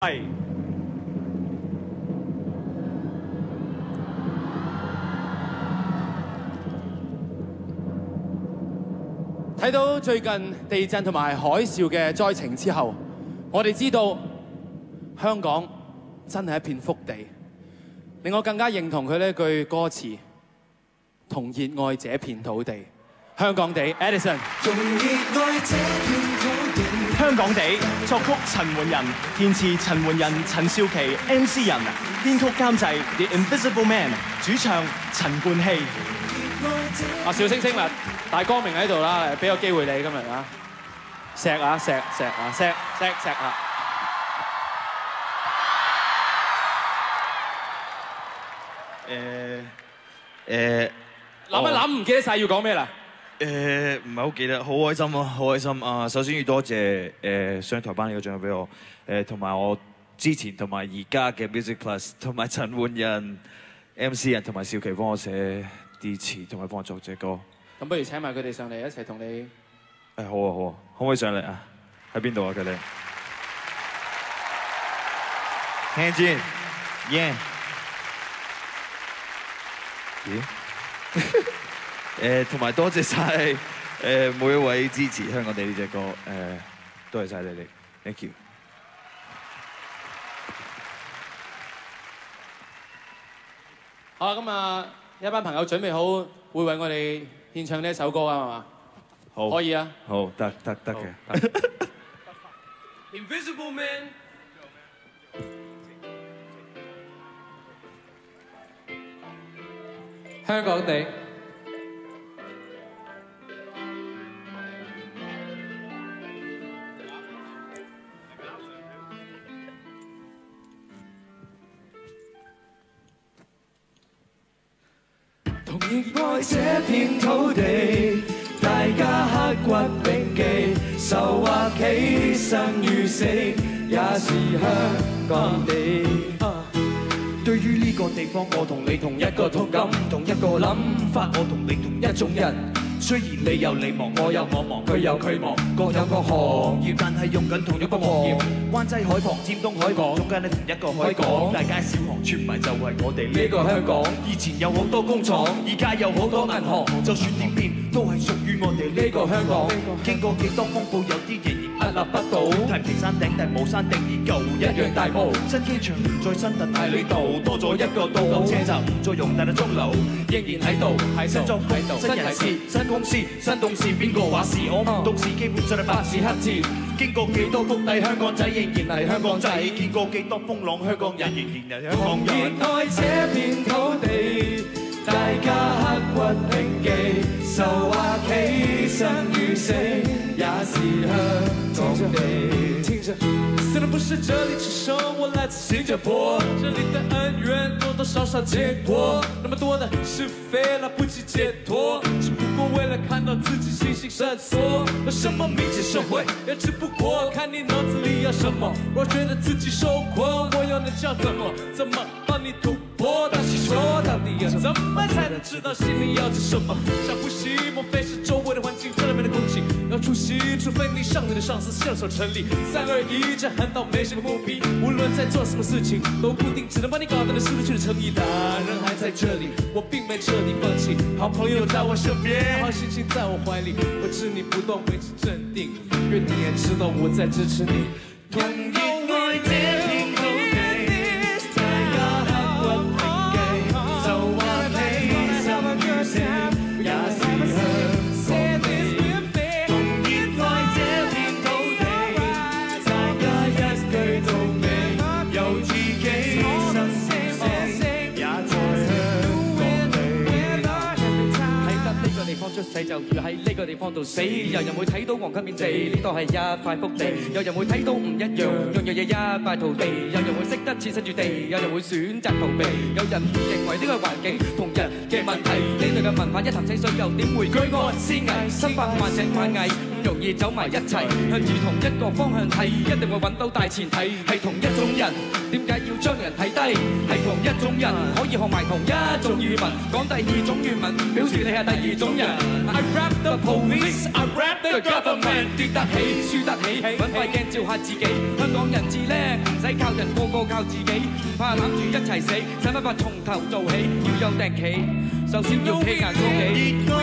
係睇到最近地震同埋海嘯嘅災情之後，我哋知道香港真係一片福地，令我更加認同佢呢句歌詞：同熱愛這片土地。香港地 ，Edison。同熱愛這片土地。香港地，作曲陳奐仁，填詞陳奐仁、陳少琪、MC 仁，編曲監製 The Invisible Man， 主唱陳冠希。阿小星星啦，大光明喺度啦，俾個機會你今日啊，錫啊錫錫啊錫錫錫啊！諗一諗唔記得晒要講咩啦？唔係好記得，好開心啊！好開心啊！首先要多謝上台頒呢個獎俾我，同埋我之前同埋而家嘅 Music Plus， 同埋陳奐仁、MC 仁同埋少琪幫我寫啲詞，同埋幫我作隻歌。咁不如請埋佢哋上嚟一齊同你。好啊好啊，可唔可以上嚟啊？喺邊度啊佢哋 ？Hands in， yeah。咦？同埋多謝晒每一位支持香港地呢隻歌，多謝晒你哋 ，thank you。好啦，咁啊，一班朋友準備好，會為我哋獻唱呢一首歌啊，係嘛？好，可以啊。好，得嘅。Invisible Man。香港地。同熱愛這片土地，大家刻骨銘記，愁或喜，生與死，也是香港地。對於呢個地方，我同你同一個痛感，同一個諗法，我同你同一種人。雖然你有你忙，我有我忙，佢有佢忙，各有各行業，但係用緊同一個行業。灣仔海旁、尖東海港，中間係同一個海港，大街小巷串埋就係我哋呢個香港。以前有好多工廠，而家有好多銀行，就算點變都係屬於我哋呢個香港。經過幾多風暴，有啲仍然屹立不倒。太平山頂但冇山頂，依舊一樣大霧。新機場再新，但係呢度多咗一個渡港車站，唔再用，但係鐘樓仍然喺度，新裝喺度，新人事、新公司、新董事，邊個話事？我唔懂事，基本上係白紙黑字。經過幾多谷底，香港仔仍然係香港仔；見過幾多風浪，香港人仍然係香港人。熱愛這片土地，大家刻骨銘記，愁或喜，生與死，也是香港地。聽着，雖然不是這裡出生，我來自新加坡，這裡的恩怨多多少少見過，那麼多的是非來不及解脫，只不過為了看到自己形形色色。有什麼民主社會，也只不過看你腦子裡有什麼。若覺得自己受困，我又能叫怎麼幫你突破？但是說到底要怎麼才能知道心裡要着什麼？想呼吸，莫非是周圍的環境，這裡面的空氣要出息？除非你上面的上司袖手成立。3、2、1，這喊到沒什麼目標，無論在做什麼事情，都固定只能幫你搞到你失去的誠意。大人還在這裡，我並沒徹底放棄，好朋友在我身邊，好心情在我懷裡，我知你不動，維持鎮定，願你也知道我在支持你。同熱愛這片土地，大家刻骨銘記，愁或喜，生與死，也是香港地。同熱愛這片土地，大家一句到尾，有自己生與死，也在香港地。喺得呢個地方出世，就要喺呢個地方度死。有人會睇到黃金遍地，呢度係一塊福地；有人會睇到唔一樣，樣樣嘢一敗塗地；有人會識得置身住地，有人會選擇逃避；有人認為呢個環境同人嘅問題，呢度嘅文化一潭死水，又點會居安思危？身百萬井萬藝，唔容易走埋一齊，向住同一個方向睇，一定會揾到大前提，係同一種人。點解要要將人睇低，係同一種人可以學埋同一種語文，講第二種語文，表示你係第二種人。I rap the police, I rap the government， 跌得起，輸得起，揾塊鏡照下自己。香港人至叻，唔使靠人，個個靠自己，唔怕攬住一齊死，使乜怕從頭做起，要有定企，首先要企硬到底。